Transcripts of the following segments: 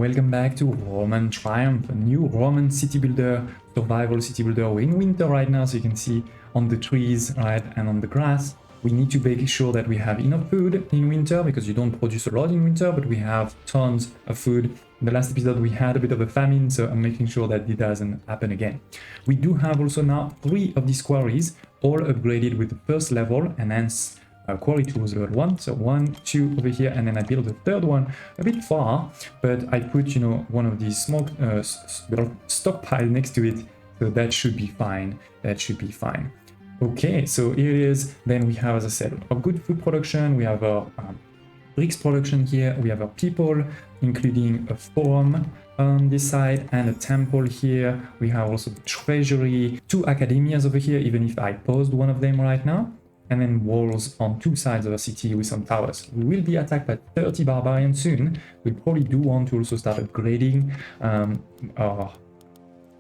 welcome back to Roman Triumph, a new Roman city builder, survival city builder. We're in winter right now, so you can see on the trees, right, and on the grass. We need to make sure that we have enough food in winter, because you don't produce a lot in winter, but we have tons of food. In the last episode, we had a bit of a famine, so I'm making sure that it doesn't happen again. We do have also now 3 of these quarries, all upgraded with the first level, and hence quarry 2 was level 1, so 1, 2 over here, and then I built the third one a bit far, but I put, you know, one of these smoke stockpile next to it, so that should be fine. That should be fine. Okay, so here it is. Then we have, as I said, a good food production. We have our bricks production here. We have our people, including a forum on this side and a temple here. We have also the treasury, 2 academias over here, even if I paused one of them right now. And then walls on 2 sides of the city with some towers. We will be attacked by 30 barbarians soon. We probably do want to also start upgrading our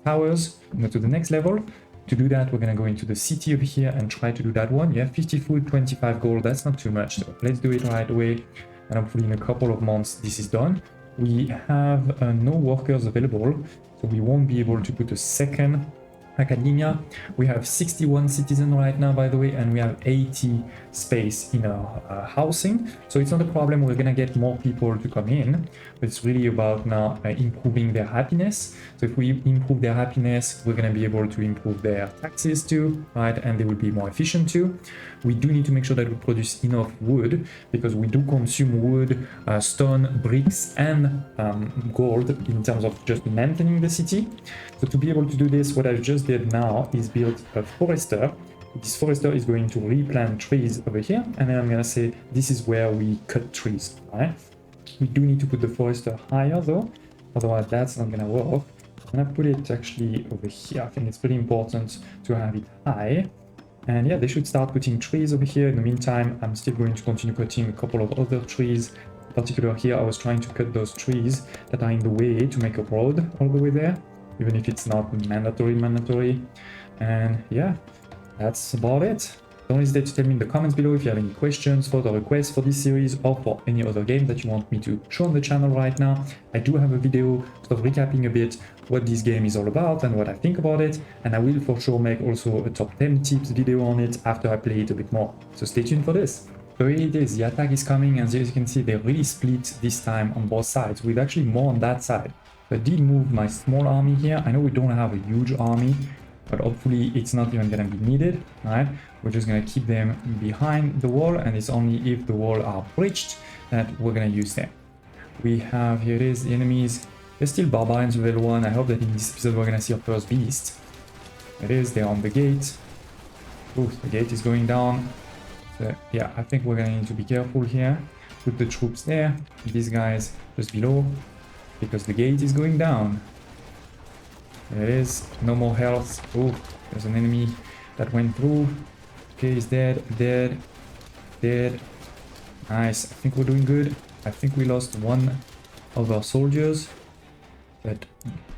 towers, you know, to the next level. To do that, we're going to go into the city over here and try to do that one. Yeah, 50 food, 25 gold, that's not too much. So let's do it right away. And hopefully in a couple of months this is done. We have no workers available, so we won't be able to put a second academia. We have 61 citizens right now, by the way, and we have 80 space in our housing, so it's not a problem. We're gonna get more people to come in, but it's really about now improving their happiness. So if we improve their happiness, we're gonna be able to improve their taxes too, right, and they will be more efficient too. We do need to make sure that we produce enough wood, because we do consume wood, stone, bricks, and gold in terms of just maintaining the city. So to be able to do this, what I just did now is build a forester. This forester is going to replant trees over here, and then I'm gonna say this is where we cut trees, right? We do need to put the forester higher though, otherwise that's not gonna work. I'm gonna put it actually over here. I think it's pretty important to have it high. And yeah, they should start putting trees over here. In the meantime, I'm still going to continue cutting a couple of other trees. In particular here, I was trying to cut those trees that are in the way to make a road all the way there, even if it's not mandatory. And yeah, that's about it. Don't hesitate to tell me in the comments below if you have any questions, further requests for this series, or for any other game that you want me to show on the channel right now. I do have a video sort of recapping a bit what this game is all about and what I think about it, and I will for sure make also a top 10 tips video on it after I play it a bit more. So stay tuned for this. So here it is, the attack is coming, and as you can see, they really split this time on both sides, with actually more on that side. So I did move my small army here. I know we don't have a huge army, but hopefully it's not even gonna be needed, right? We're just gonna keep them behind the wall, and it's only if the wall are breached that we're gonna use them. We have, here it is, the enemies. There's still barbarians level 1. I hope that in this episode we're gonna see our first beast. It is, they're on the gate. Ooh, the gate is going down. So yeah, I think we're gonna need to be careful here. Put the troops there, these guys just below, because the gate is going down. There it is, no more health. Oh, there's an enemy that went through. Okay, he's dead, dead. Nice, I think we're doing good. I think we lost 1 of our soldiers, but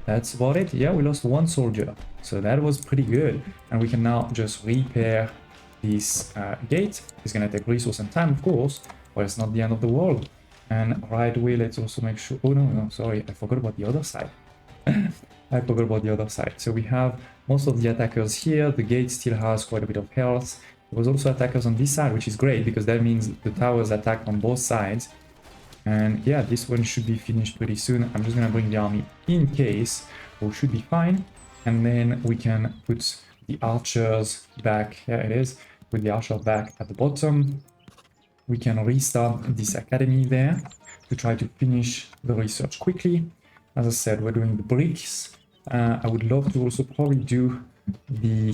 that's about it. Yeah, we lost 1 soldier, so that was pretty good. And we can now just repair this gate. It's gonna take resource and time, of course, but it's not the end of the world. And right away, let's also make sure... Oh no, sorry, I forgot about the other side. I forgot about the other side. So we have most of the attackers here. The gate still has quite a bit of health. There was also attackers on this side, which is great, because that means the towers attack on both sides. And yeah, this one should be finished pretty soon. I'm just gonna bring the army in case. We should be fine. And then we can put the archers back. Here it is. Put the archer back at the bottom. We can restart this academy there to try to finish the research quickly. As I said, we're doing the bricks. I would love to also probably do the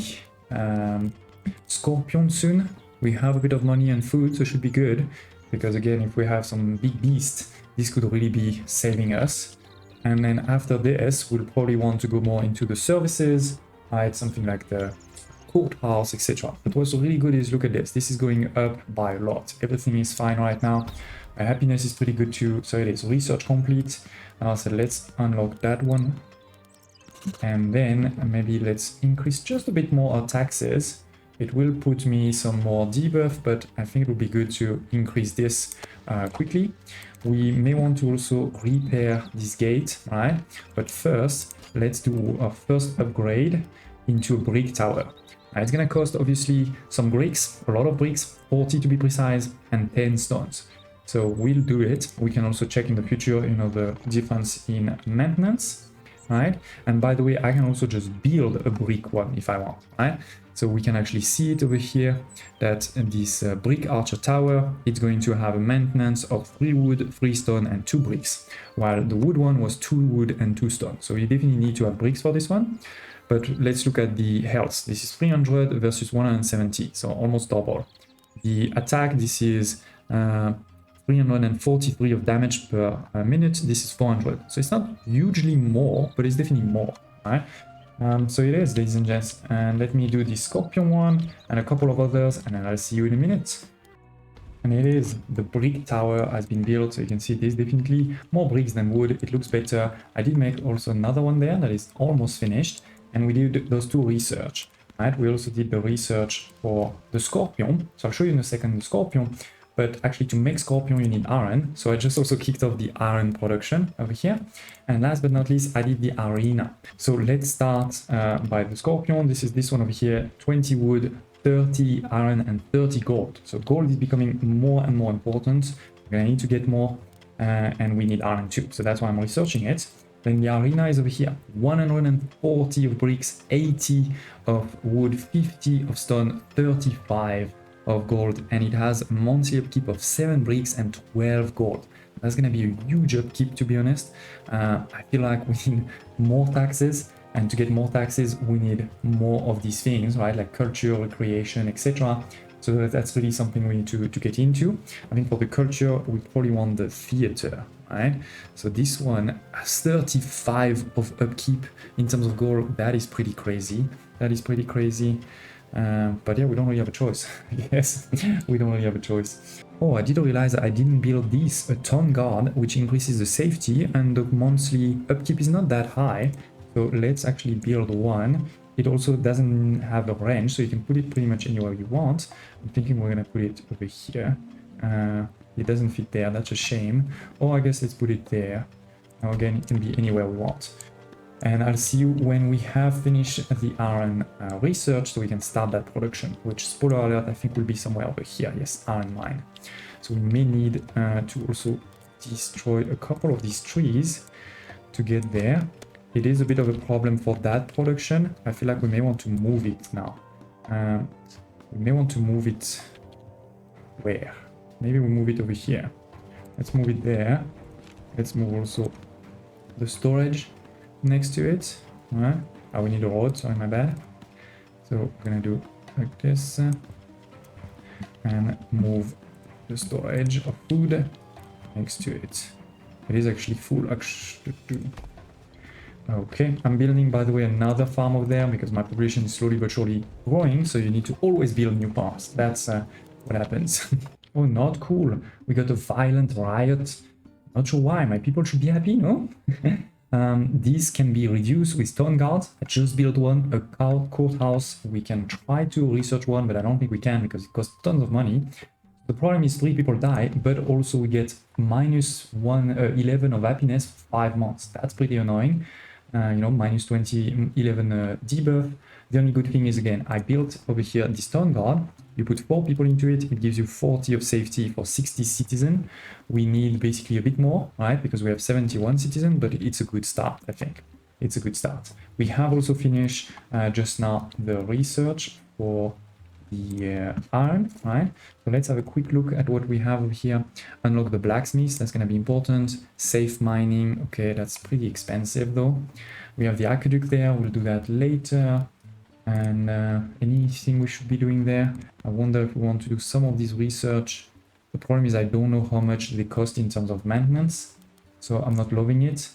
scorpion soon. We have a bit of money and food, so it should be good. Because again, if we have some big beasts, this could really be saving us. And then after this, we'll probably want to go more into the services, right? Something like the courthouse, etc. But what's really good is, look at this. This is going up by a lot. Everything is fine right now. My happiness is pretty good too. So it is research complete. So let's unlock that one. And then maybe let's increase just a bit more our taxes. It will put me some more debuff, but I think it would be good to increase this quickly. we may want to also repair this gate, right? But first, let's do our first upgrade into a brick tower. It's gonna cost obviously some bricks, a lot of bricks, 40 to be precise, and 10 stones. So we'll do it. We can also check in the future, you know, the difference in maintenance, right? And by the way, I can also just build a brick one if I want, right? So we can actually see it over here that this brick archer tower, it's going to have a maintenance of 3 wood, 3 stone, and 2 bricks, while the wood one was 2 wood and 2 stone. So you definitely need to have bricks for this one. But let's look at the health. This is 300 versus 170, so almost double. The attack, this is 343 of damage per minute. This is 400. So it's not hugely more, but it's definitely more, right? So it is, ladies and gents. And let me do the scorpion one and a couple of others, and then I'll see you in a minute. And it is, the brick tower has been built, so you can see there's definitely more bricks than wood. It looks better. I did make also another one there that is almost finished, and we did those 2 research, right? We also did the research for the scorpion, so I'll show you in a second the scorpion. But actually, to make scorpion, you need iron. So I just also kicked off the iron production over here. And last but not least, I did the arena. So let's start by the scorpion. This is this one over here, 20 wood, 30 iron, and 30 gold. So gold is becoming more and more important. We're gonna need to get more, and we need iron too. So that's why I'm researching it. Then the arena is over here, 140 of bricks, 80 of wood, 50 of stone, 35 of gold, and it has a monthly upkeep of 7 bricks and 12 gold. That's gonna be a huge upkeep, to be honest. I feel like we need more taxes, and to get more taxes we need more of these things, right? Like culture, recreation, etc. So that's really something we need to get into. I think for the culture we probably want the theater, right? So this one has 35 of upkeep in terms of gold. That is pretty crazy. That is pretty crazy. But yeah, we don't really have a choice. Yes, we don't really have a choice. Oh, I did realize I didn't build this, a town guard, which increases the safety, and the monthly upkeep is not that high. So let's actually build one. It also doesn't have a range, so you can put it pretty much anywhere you want. I'm thinking we're gonna put it over here. It doesn't fit there, that's a shame. Or I guess let's put it there. Now again, it can be anywhere we want. And I'll see you when we have finished the iron research, so we can start that production, which, spoiler alert, I think will be somewhere over here. Yes, iron mine. So we may need to also destroy a couple of these trees to get there. It is a bit of a problem for that production. I feel like we may want to move it now. We may want to move it where? Maybe we move it over here. Let's move it there. Let's move also the storage next to it. All right. Oh, we need a road, sorry, my bad. So we're gonna do like this and move the storage of food next to it. It is actually full. Okay, I'm building, by the way, another farm over there because my population is slowly but surely growing, so you need to always build new farms. That's what happens. Oh, not cool. We got a violent riot. Not sure why. My people should be happy, no? These can be reduced with stone guards. I just built one, a courthouse. We can try to research one, but I don't think we can because it costs tons of money. The problem is 3 people die, but also we get minus 11 of happiness for 5 months. That's pretty annoying. You know, minus 20, 11 debuff. The only good thing is, again, I built over here the stone guard. You put 4 people into it, it gives you 40 of safety for 60 citizens. We need basically a bit more, right? Because we have 71 citizens, but it's a good start, I think. It's a good start. We have also finished just now the research for the iron, right? So let's have a quick look at what we have over here. Unlock the blacksmith, that's going to be important. Safe mining, okay, that's pretty expensive though. We have the aqueduct there, we'll do that later. And anything we should be doing there? I wonder if we want to do some of this research. The problem is I don't know how much they cost in terms of maintenance, so I'm not loving it.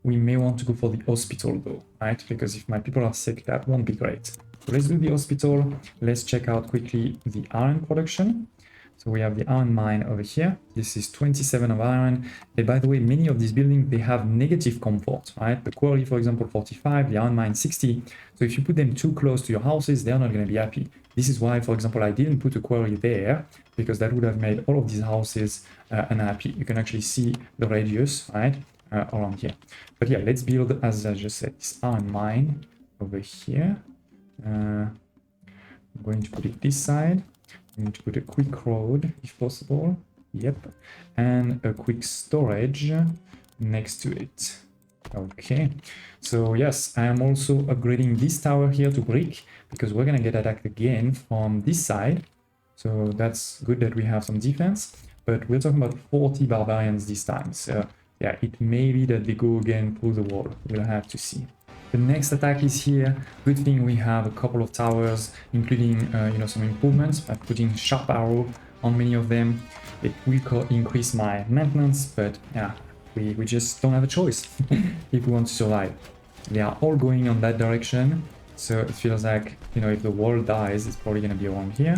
We may want to go for the hospital though, right? Because if my people are sick, that won't be great. So let's do the hospital. Let's check out quickly the iron production. So we have the iron mine over here. This is 27 of iron. And by the way, many of these buildings, they have negative comfort, right? The quarry, for example, 45, the iron mine 60. So if you put them too close to your houses, they're not going to be happy. This is why, for example, I didn't put a quarry there, because that would have made all of these houses unhappy. You can actually see the radius, right, around here. But yeah, let's build, as I just said, this iron mine over here. I'm going to put it this side. I'm going to put a quick road, if possible. Yep. And a quick storage next to it. Okay. So yes, I am also upgrading this tower here to brick, because we're gonna get attacked again from this side. So that's good that we have some defense. But we're talking about 40 barbarians this time. So yeah, it may be that they go again through the wall. We'll have to see. The next attack is here. Good thing we have a couple of towers, including you know, some improvements by putting sharp arrow on many of them. It will increase my maintenance, but yeah, we just don't have a choice if we want to survive. They are all going on that direction, so it feels like, you know, if the wall dies, it's probably gonna be around here.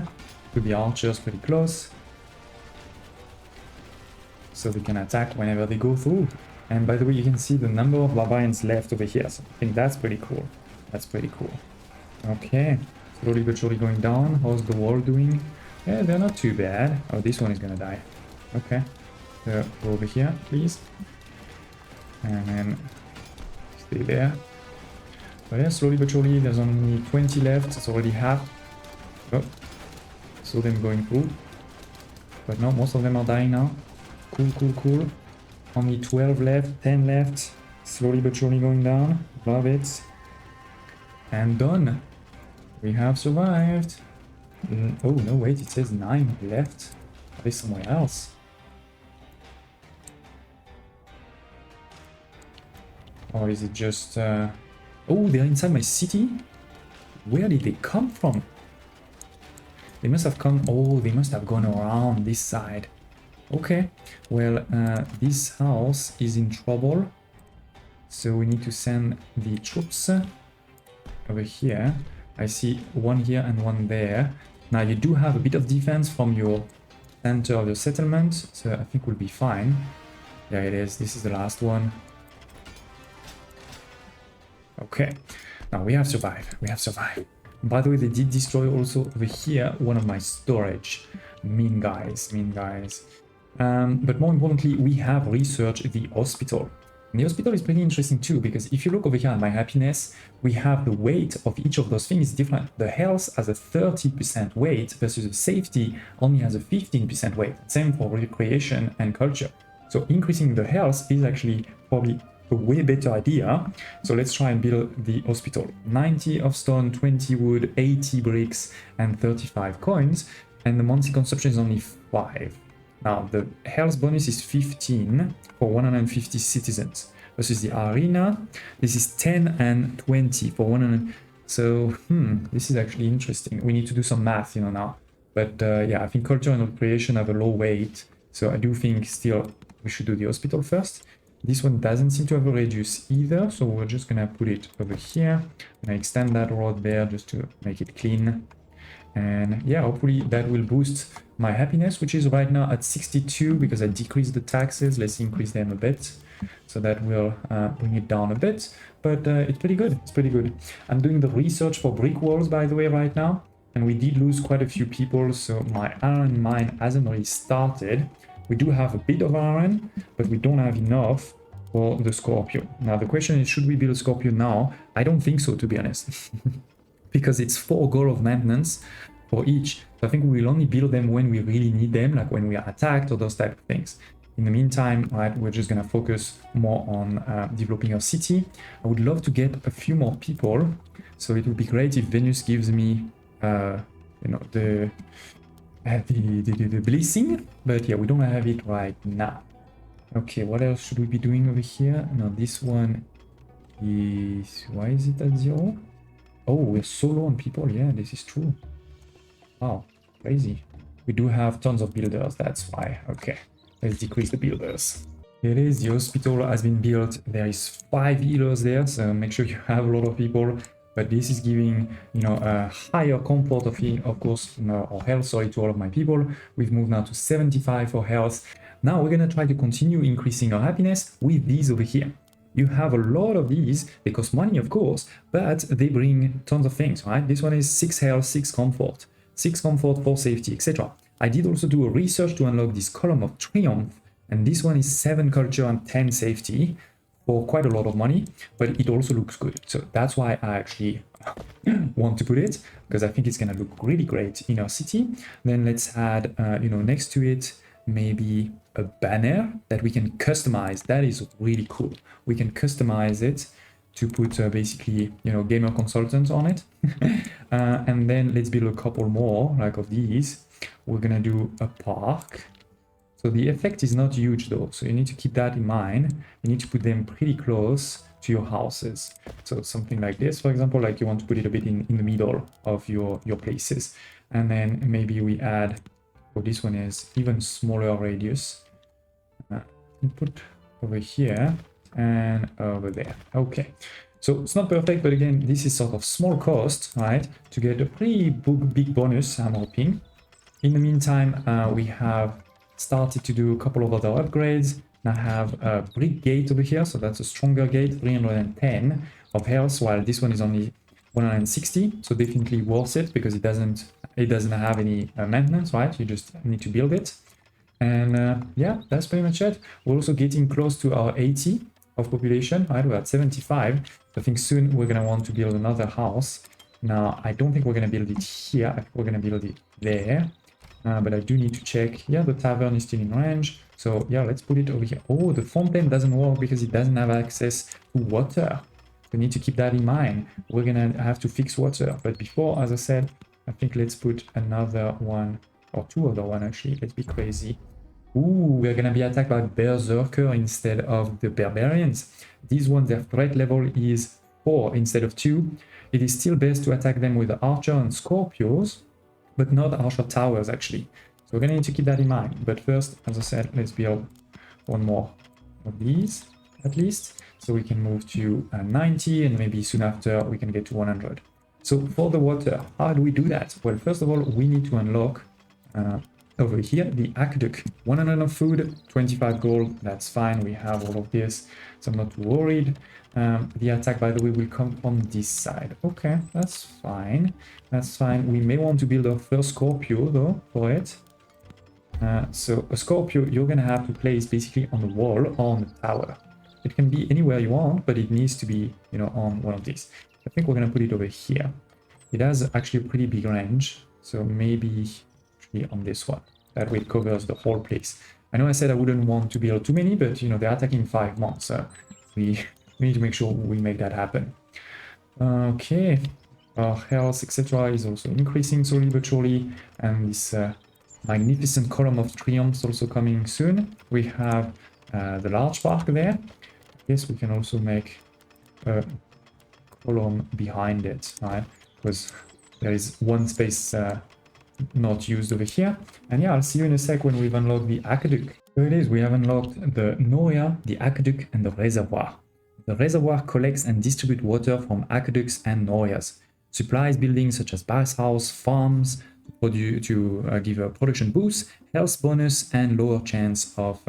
Could be archers pretty close, so they can attack whenever they go through. And by the way, you can see the number of barbarians left over here, so I think that's pretty cool. That's pretty cool. Okay, slowly but surely going down. How's the wall doing? Yeah, they're not too bad. Oh, this one is gonna die. Okay, so go over here, please. And then stay there. But yeah, slowly but surely, there's only 20 left. It's already half. Oh, saw them going through. But no, most of them are dying now. Cool, cool, cool. Only 12 left, 10 left. Slowly but surely going down. Love it. And done. We have survived. Oh, no, wait, it says 9 left. Are they somewhere else? Or is it just... Oh, they're inside my city? Where did they come from? They must have come... Oh, they must have gone around this side. Okay, well, this house is in trouble. So we need to send the troops over here. I see one here and one there. Now you do have a bit of defense from your center of your settlement, so I think we'll be fine. Yeah, it is. This is the last one. Okay, now we have survived. We have survived. By the way, they did destroy also over here one of my storage. Mean guys, mean guys. But more importantly, we have researched the hospital. And the hospital is pretty interesting too, because if you look over here at my happiness, we have the weight of each of those things is different. The health has a 30% weight versus the safety only has a 15% weight. Same for recreation and culture. So increasing the health is actually probably a way better idea. So let's try and build the hospital. 90 of stone, 20 wood, 80 bricks, and 35 coins. And the monthly consumption is only 5. Now, the health bonus is 15 for 150 citizens versus the arena. This is 10 and 20 for 100. So, this is actually interesting. We need to do some math, you know, now. But yeah, I think culture and recreation have a low weight. So I do think still we should do the hospital first. This one doesn't seem to have a radius either. So we're just going to put it over here. I'm going to extend that road there just to make it clean. And yeah, hopefully that will boost my happiness, which is right now at 62 because I decreased the taxes. Let's increase them a bit. So that will bring it down a bit. But it's pretty good. It's pretty good. I'm doing the research for brick walls, by the way, right now. And we did lose quite a few people. So my iron mine hasn't really started. We do have a bit of iron, but we don't have enough for the Scorpio. Now, the question is, should we build a Scorpio now? I don't think so, to be honest. Because it's 4 gold of maintenance for each. So I think we will only build them when we really need them, like when we are attacked or those type of things. In the meantime, right, we're just going to focus more on developing our city. I would love to get a few more people. So it would be great if Venus gives me, you know, the blessing. But yeah, we don't have it right now. Okay, what else should we be doing over here? No, this one is... Why is it at 0? Oh, we're so low on people. Yeah, this is true. Wow, crazy. We do have tons of builders, that's why. Okay, let's decrease the builders. Here it is, the hospital has been built. There is 5 healers there, so make sure you have a lot of people. But this is giving, you know, a higher comfort of course, or health, sorry, to all of my people. We've moved now to 75 for health. Now we're gonna try to continue increasing our happiness with these over here. You have a lot of these, they cost money of course, but they bring tons of things, right? This one is 6 health, 6 comfort, 6 comfort, 4 safety, etc. I did also do a research to unlock this column of triumph, and this one is 7 culture and 10 safety for quite a lot of money, but it also looks good. So that's why I actually want to put it, because I think it's going to look really great in our city. Then let's add, next to it, maybe a banner that we can customize. That is really cool. We can customize it to put basically, gamer consultants on it. And then let's build a couple more like of these. We're gonna do a park. So the effect is not huge though, so you need to keep that in mind. You need to put them pretty close to your houses. So something like this, for example, like you want to put it a bit in the middle of your places. And then maybe we add, this one is even smaller radius. Put over here and over there. Okay, so it's not perfect, but again, this is sort of small cost, right, to get a pretty big bonus, I'm hoping. In the meantime, we have started to do a couple of other upgrades. I have a brick gate over here, so that's a stronger gate, 310 of health, while this one is only 160, so definitely worth it because it doesn't have any maintenance, right? You just need to build it. And yeah, that's pretty much it. We're also getting close to our 80 of population, right? We're at 75. I think soon we're gonna want to build another house. Now, I don't think we're gonna build it here. I think we're gonna build it there. But I do need to check. Yeah, the tavern is still in range. So yeah, let's put it over here. Oh, the fountain doesn't work because it doesn't have access to water. We need to keep that in mind. We're gonna have to fix water. But before, as I said, I think let's put another one or 2 other one actually. Let's be crazy. Ooh, we're gonna be attacked by berserker instead of the barbarians. These ones, their threat level is 4 instead of 2. It is still best to attack them with the archer and scorpios, but not archer towers actually. So we're gonna need to keep that in mind. But first, as I said, let's build one more of these at least, so we can move to 90, and maybe soon after we can get to 100. So for the water, how do we do that? Well, first of all, we need to unlock over here the aqueduct. 100 of food, 25 gold, that's fine. We have all of this, so I'm not too worried. The attack, by the way, will come from this side. Okay, that's fine. That's fine. We may want to build our first Scorpio though for it. So a Scorpio you're gonna have to place basically on the wall or on the tower. It can be anywhere you want, but it needs to be, on one of these. I think we're gonna put it over here. It has actually a pretty big range, so maybe actually on this one. That way it covers the whole place. I know I said I wouldn't want to build too many, but they're attacking 5 months. We need to make sure we make that happen. Okay, our health, etc. is also increasing slowly but surely, and this magnificent column of triumphs also coming soon. We have the large park there. Yes, we can also make a column behind it, right? Because there is one space not used over here. And yeah, I'll see you in a sec when we've unlocked the aqueduct. So it is, we have unlocked the Noria, the aqueduct, and the reservoir. The reservoir collects and distributes water from aqueducts and Norias. Supplies buildings such as bathhouse, farms, to give a production boost, health bonus, and lower chance of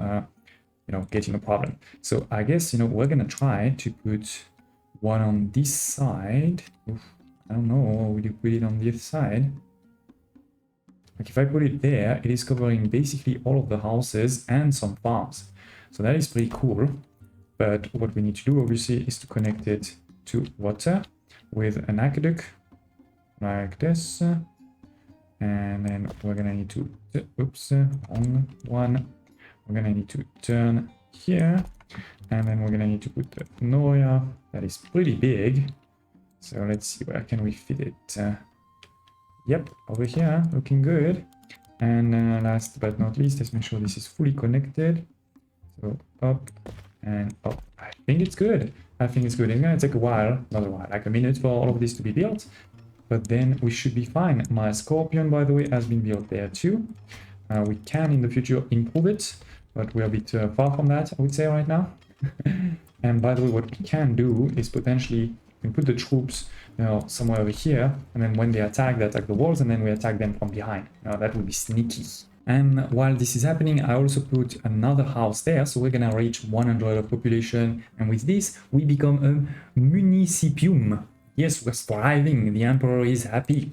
getting a problem. So I guess we're gonna try to put one on this side. Oof, I don't know, would you put it on this side? Like if I put it there, it is covering basically all of the houses and some farms. So that is pretty cool. But what we need to do obviously is to connect it to water with an aqueduct like this. And then we're gonna need to, oops, wrong one. We're gonna need to turn here, and then we're gonna need to put the Noria. That is pretty big. So let's see, where can we fit it? Yep, over here, looking good. And last but not least, let's make sure this is fully connected. So up and up. I think it's good. I think it's good. It's gonna take a while, not a while, like a minute for all of this to be built. But then we should be fine. My Scorpion, by the way, has been built there too. We can in the future improve it, but we're a bit far from that, I would say right now. And by the way, what we can do is potentially we can put the troops somewhere over here, and then when they attack the walls, and then we attack them from behind. That would be sneaky. And while this is happening, I also put another house there, so we're gonna reach 100 of population, and with this we become a municipium. yes, we're thriving, the emperor is happy.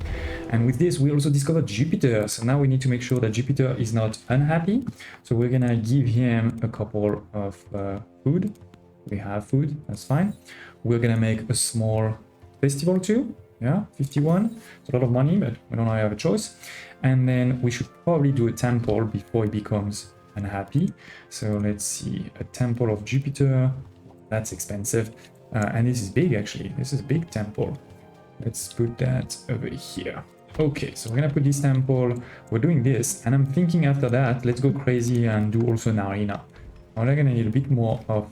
And with this, we also discovered Jupiter. So now we need to make sure that Jupiter is not unhappy. So we're gonna give him a couple of food. We have food, that's fine. We're gonna make a small festival too. Yeah, 51. It's a lot of money, but we don't really have a choice. And then we should probably do a temple before he becomes unhappy. So let's see, a temple of Jupiter. That's expensive. And this is big, actually. This is a big temple. Let's put that over here. Okay, so we're gonna put this temple. We're doing this, and I'm thinking after that, let's go crazy and do also an arena. Now we're gonna need a bit more of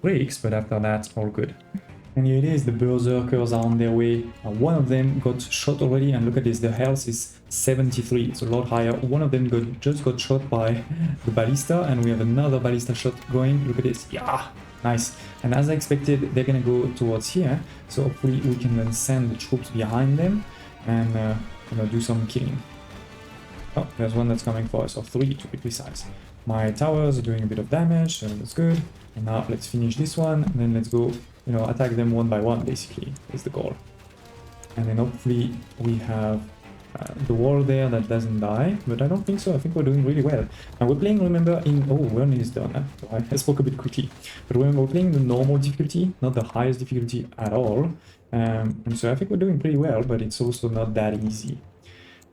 bricks, but after that, all good. And here it is, the berserkers are on their way. One of them got shot already, and look at this, the health is 73, it's a lot higher. One of them just got shot by the ballista, and we have another ballista shot going. Look at this, yeah, nice. And as I expected, they're gonna go towards here, so hopefully we can then send the troops behind them and do some killing. Oh, there's one that's coming for us, or 3 to be precise. My towers are doing a bit of damage, so that's good. And now let's finish this one, and then let's go, attack them one by one, basically, is the goal. And then hopefully we have the wall there that doesn't die, but I don't think so. I think we're doing really well. And we're playing, remember, we're nearly done. So I spoke a bit quickly. But remember, we're playing the normal difficulty, not the highest difficulty at all. And so I think we're doing pretty well, but it's also not that easy.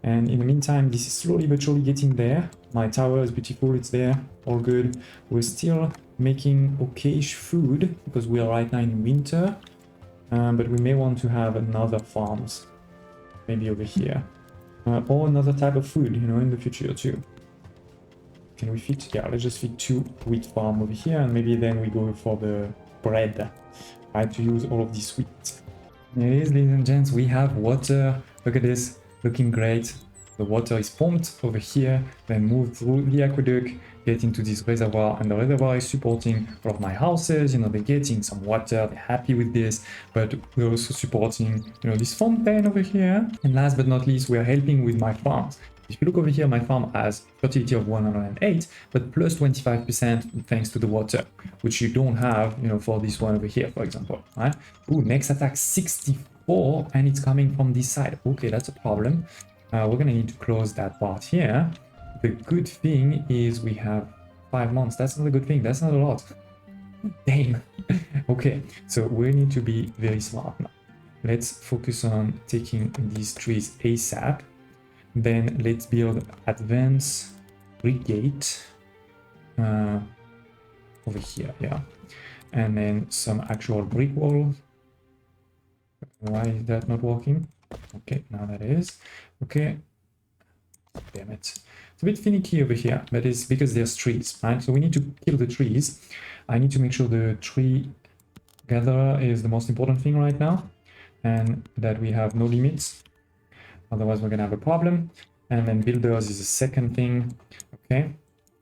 And in the meantime, this is slowly but surely getting there. My tower is beautiful, it's there, all good. We're still making okayish food, because we are right now in winter. But we may want to have another farms, maybe over here. Or another type of food, in the future too. Can we fit? Yeah, let's just fit 2 wheat farm over here, and maybe then we go for the bread. Right, to use all of this wheat. Here it is, ladies and gents, we have water. Look at this, looking great. The water is pumped over here, then moved through the aqueduct, get into this reservoir, and the reservoir is supporting all of my houses. They're getting some water, they're happy with this, but we're also supporting, this fountain over here. And last but not least, we're helping with my farms. If you look over here, my farm has fertility of 108, but plus 25% thanks to the water, which you don't have, for this one over here, for example, right? Ooh, next attack 64, and it's coming from this side. Okay, that's a problem. We're gonna need to close that part here. The good thing is we have 5 months. That's not a good thing. That's not a lot. Damn. Okay, so we need to be very smart now. Let's focus on taking these trees ASAP. Then let's build advanced brick gate over here, yeah. And then some actual brick wall. Why is that not working? Okay, now that is. Okay. Damn it. It's a bit finicky over here, but it's because there's trees, right? So we need to kill the trees. I need to make sure the tree gatherer is the most important thing right now, and that we have no limits. Otherwise, we're gonna have a problem. And then builders is the second thing. Okay.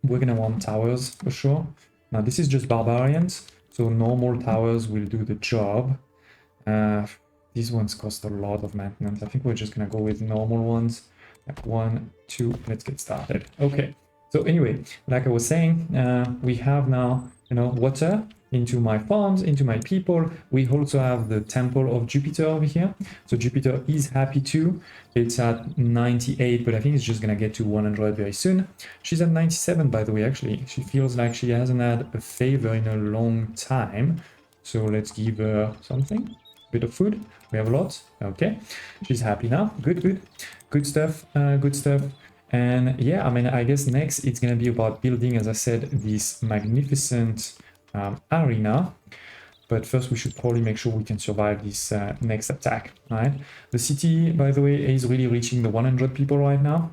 We're gonna want towers for sure. Now, this is just barbarians, so normal towers will do the job. These ones cost a lot of maintenance. I think we're just gonna go with normal ones. Like 1, 2, let's get started. Okay, so anyway, like I was saying, we have now, water into my farms, into my people. We also have the temple of Jupiter over here. So Jupiter is happy too. It's at 98, but I think it's just gonna get to 100 very soon. She's at 97, by the way, actually. She feels like she hasn't had a favor in a long time. So let's give her something. Bit of food. We have a lot. Okay, she's happy now. Good stuff. Good stuff. And yeah, I guess next it's gonna be about building, as I said, this magnificent arena. But first we should probably make sure we can survive this next attack, right? The city, by the way, is really reaching the 100 people right now.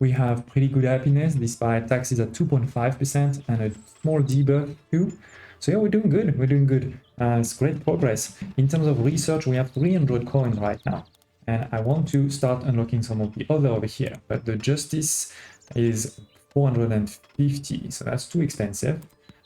We have pretty good happiness despite taxes at 2.5% and a small debuff too. So yeah, we're doing good. It's great progress. In terms of research, we have 300 coins right now. And I want to start unlocking some of the other over here. But the justice is 450, so that's too expensive.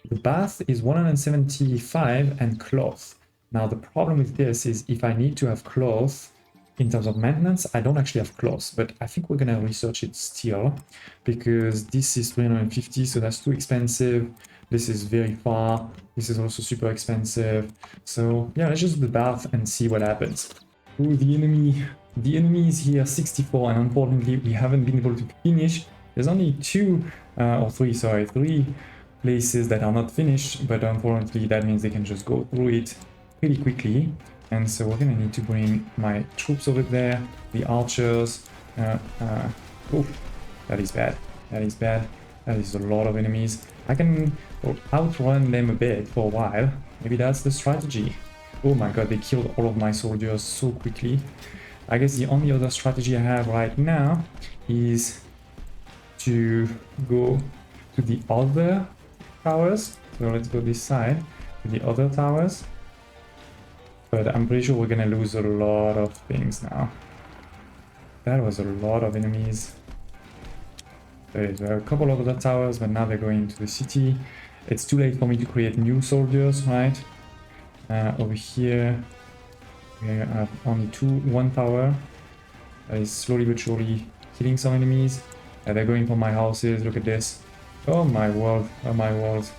The bath is 175 and cloth. Now the problem with this is if I need to have cloth in terms of maintenance, I don't actually have cloth, but I think we're gonna research it still because this is 350, so that's too expensive. This is very far. This is also super expensive. So yeah, let's just do the bath and see what happens. Ooh, the enemy is here 64, and unfortunately we haven't been able to finish. There's only three places that are not finished, but unfortunately that means they can just go through it pretty quickly. And so we're gonna need to bring my troops over there, the archers. Oof, that is bad. That is bad. That is a lot of enemies. I can outrun them a bit for a while. Maybe that's the strategy. Oh my god, they killed all of my soldiers so quickly. I guess the only other strategy I have right now is to go to the other towers. So let's go this side, to the other towers. But I'm pretty sure we're gonna lose a lot of things now. That was a lot of enemies. There are a couple of other towers, but now they're going into the city. It's too late for me to create new soldiers, right? Over here, we have only one tower that is slowly but surely killing some enemies. They're going for my houses. Look at this. Oh my world, oh my world.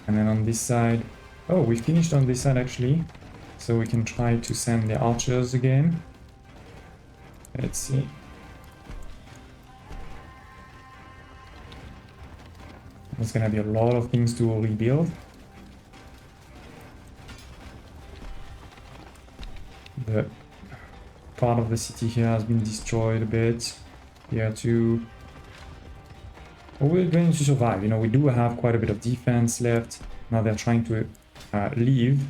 And then on this side, oh, we finished on this side actually. So we can try to send the archers again. Let's see. There's gonna be a lot of things to rebuild. The part of the city here has been destroyed a bit. Here too. But we're going to survive. You know, we do have quite a bit of defense left. Now they're trying to leave,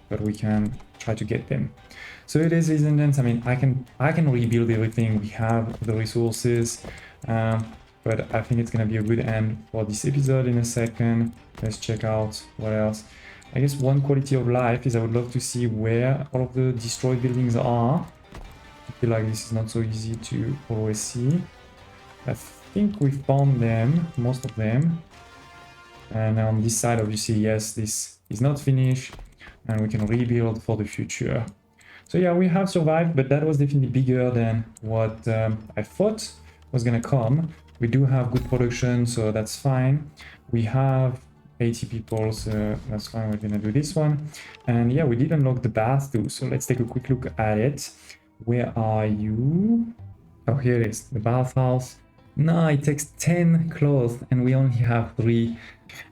but we can try to get them. So it is, ladies and gents. I mean, I can rebuild everything. We have the resources. But I think it's gonna be a good end for this episode in a second. Let's check out what else. I guess one quality of life is I would love to see where all of the destroyed buildings are. I feel like this is not so easy to always see. I think we found them, most of them. And on this side, obviously, yes, this is not finished and we can rebuild for the future. So yeah, we have survived, but that was definitely bigger than what I thought was gonna come. We do have good production, so that's fine. We have 80 people, so that's fine. We're gonna do this one. And yeah, we did unlock the bath too, so let's take a quick look at it. Where are you? Oh, here it is, the bathhouse. No, it takes 10 clothes and we only have 3.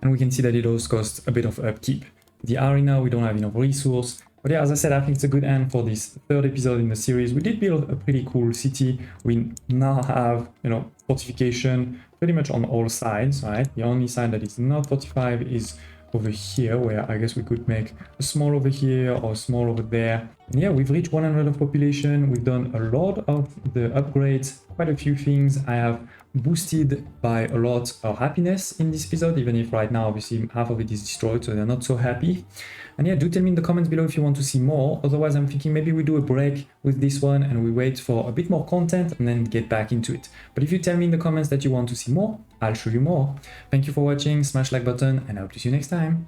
And we can see that it also costs a bit of upkeep. The arena, we don't have enough resource. But yeah, as I said, I think it's a good end for this 3rd episode in the series. We did build a pretty cool city. We now have, you know, fortification pretty much on all sides, right? The only side that is not fortified is over here, where I guess we could make a small over here or a small over there. And yeah, we've reached 100 of population. We've done a lot of the upgrades, quite a few things. I have boosted by a lot of happiness in this episode, even if right now obviously half of it is destroyed, so they're not so happy. And yeah, do tell me in the comments below if you want to see more. Otherwise, I'm thinking maybe we do a break with this one and we wait for a bit more content and then get back into it. But if you tell me in the comments that you want to see more, I'll show you more. Thank you for watching, smash like button, and I hope to see you next time.